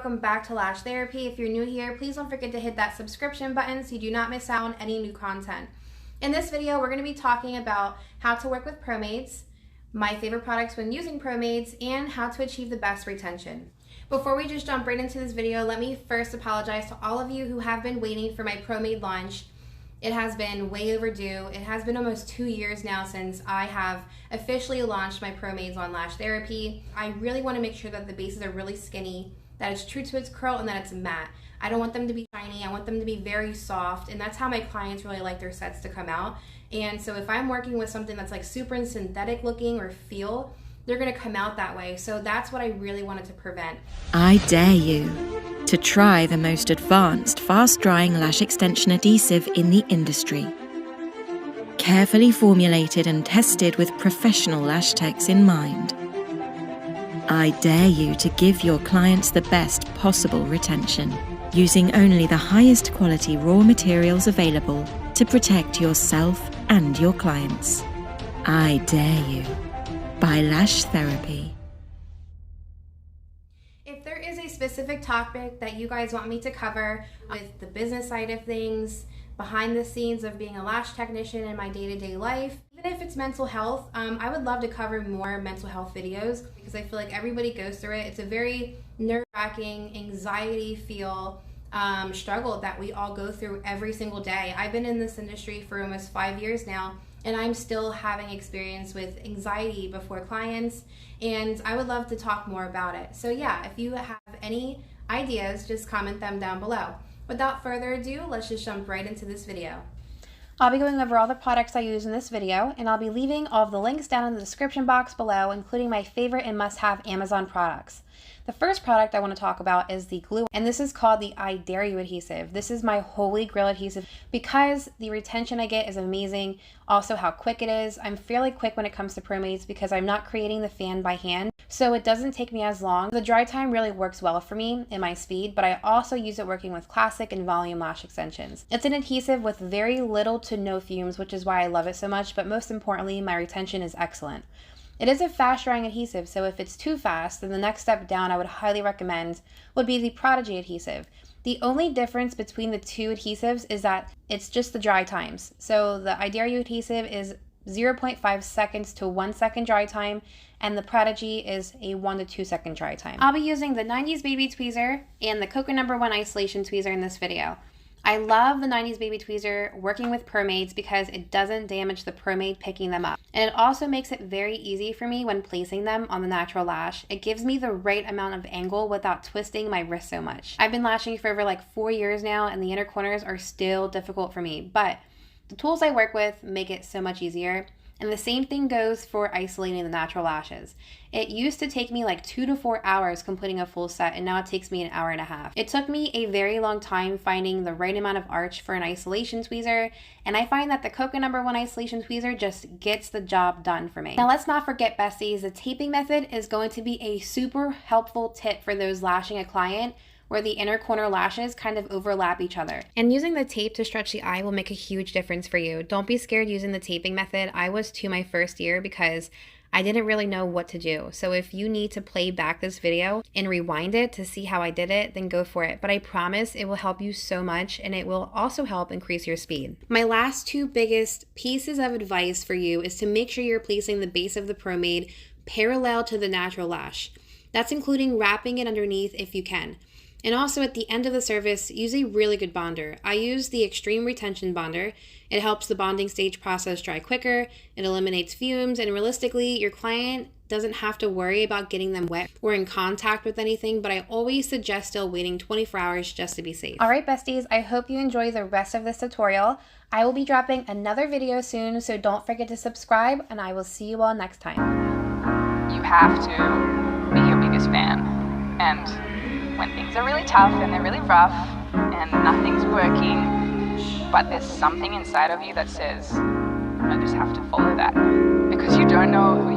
welcome back to Lash Therapy. If you're new here, please don't forget to hit that subscription button so you do not miss out on any new content. In this video, we're going to be talking about how to work with ProMades, my favorite products when using ProMades, and how to achieve the best retention. Before we just jump right into this video, let me first apologize to all of you who have been waiting for my ProMade launch. It has been way overdue. It has been almost 2 years now since I have officially launched my ProMades on Lash Therapy. I really want to make sure that the bases are really skinny, that it's true to its curl, and that it's matte. I don't want them to be shiny. I want them to be very soft, and that's how my clients really like their sets to come out. And so if I'm working with something that's like super synthetic looking or feel, they're going to come out that way. So that's what I really wanted to prevent. I dare you to try the most advanced fast-drying lash extension adhesive in the industry. Carefully formulated and tested with professional lash techs in mind. I dare you to give your clients the best possible retention, using only the highest quality raw materials available to protect yourself and your clients. I dare you. By Lash Therapy. If there is a specific topic that you guys want me to cover with the business side of things, behind the scenes of being a lash technician in my day-to-day life, even if it's mental health, I would love to cover more mental health videos because I feel like everybody goes through it. It's a very nerve-wracking, anxiety-feel struggle that we all go through every single day. I've been in this industry for almost 5 years now, and I'm still having experience with anxiety before clients, and I would love to talk more about it. So yeah, if you have any ideas, just comment them down below. Without further ado, let's just jump right into this video. I'll be going over all the products I use in this video, and I'll be leaving all of the links down in the description box below, including my favorite and must-have Amazon products. The first product I want to talk about is the glue, and this is called the I Dare You adhesive. This is my holy grail adhesive because the retention I get is amazing. Also how quick it is. I'm fairly quick when it comes to ProMades because I'm not creating the fan by hand, so it doesn't take me as long. The dry time really works well for me in my speed, but I also use it working with classic and volume lash extensions. It's an adhesive with very little to no fumes, which is why I love it so much, but most importantly, my retention is excellent. It is a fast drying adhesive, so if it's too fast, then the next step down I would highly recommend would be the Prodigy adhesive. The only difference between the two adhesives is that it's just the dry times. So the I Dare You adhesive is 0.5 seconds to 1 second dry time, and the Prodigy is a 1 to 2 second dry time. I'll be using the 90s Baby Tweezer and the COCO No. 1 Isolation Tweezer in this video. I love the 90s Baby Tweezer working with ProMades because it doesn't damage the ProMade picking them up. And it also makes it very easy for me when placing them on the natural lash. It gives me the right amount of angle without twisting my wrist so much. I've been lashing for over like 4 years now, and the inner corners are still difficult for me, but the tools I work with make it so much easier. And the same thing goes for isolating the natural lashes. It used to take me like 2 to 4 hours completing a full set, and now it takes me an hour and a half. It took me a very long time finding the right amount of arch for an isolation tweezer, and I find that the COCO No. 1 Isolation Tweezer just gets the job done for me. Now let's not forget, besties, the taping method is going to be a super helpful tip for those lashing a client where the inner corner lashes kind of overlap each other. And using the tape to stretch the eye will make a huge difference for you. Don't be scared using the taping method. I was too my first year because I didn't really know what to do. So if you need to play back this video and rewind it to see how I did it, then go for it. But I promise it will help you so much, and it will also help increase your speed. My last two biggest pieces of advice for you is to make sure you're placing the base of the ProMade parallel to the natural lash. That's including wrapping it underneath if you can. And also at the end of the service, use a really good bonder. I use the Extreme Retention Bonder. It helps the bonding stage process dry quicker, it eliminates fumes, and realistically, your client doesn't have to worry about getting them wet or in contact with anything, but I always suggest still waiting 24 hours just to be safe. Alright besties, I hope you enjoy the rest of this tutorial. I will be dropping another video soon, so don't forget to subscribe, and I will see you all next time. You have to be your biggest fan, and when things are really tough and they're really rough and nothing's working, but there's something inside of you that says, I just have to follow that. Because you don't know who